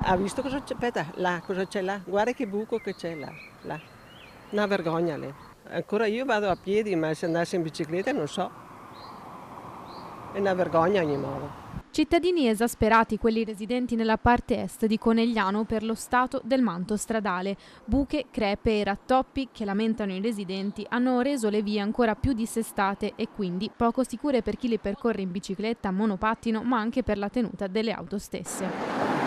Ha visto cosa c'è? Aspetta, là, cosa c'è là? Guarda che buco che c'è là, là. Una vergogna lì. Ancora io vado a piedi, ma se andassi in bicicletta non so. È una vergogna a ogni modo. Cittadini esasperati, quelli residenti nella parte est di Conegliano per lo stato del manto stradale. Buche, crepe e rattoppi che lamentano i residenti hanno reso le vie ancora più dissestate e quindi poco sicure per chi le percorre in bicicletta, monopattino, ma anche per la tenuta delle auto stesse.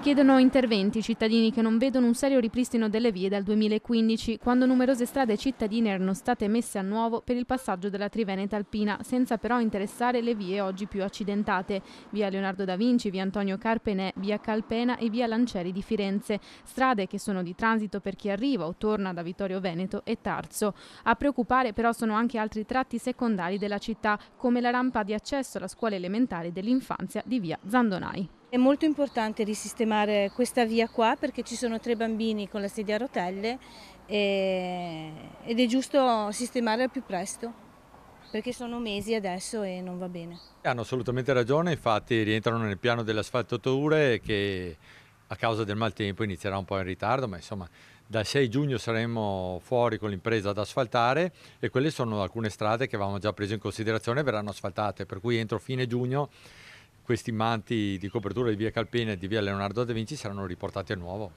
Chiedono interventi i cittadini che non vedono un serio ripristino delle vie dal 2015, quando numerose strade cittadine erano state messe a nuovo per il passagglo della Triveneta Alpina, senza però interessare le vie oggi più accidentate: via Leonardo da Vinci, via Antonio Carpenè, via Calpena e via Lancieri di Firenze. Strade che sono di transito per chi arriva o torna da Vittorio Veneto e Tarso. A preoccupare però sono anche altri tratti secondari della città, come la rampa di accesso alla scuola elementare dell'infanzia di via Zandonai. È molto importante risistemare questa via qua perché ci sono 3 bambini con la sedia a rotelle ed è giusto sistemarla al più presto perché sono mesi adesso e non va bene. Hanno assolutamente ragione, infatti rientrano nel piano delle asfaltature che a causa del maltempo inizierà un po' in ritardo, ma insomma dal 6 giugno saremo fuori con l'impresa ad asfaltare e quelle sono alcune strade che avevamo già preso in considerazione e verranno asfaltate, per cui entro fine giugno questi manti di copertura di via Calpena e di via Leonardo da Vinci saranno riportati a nuovo.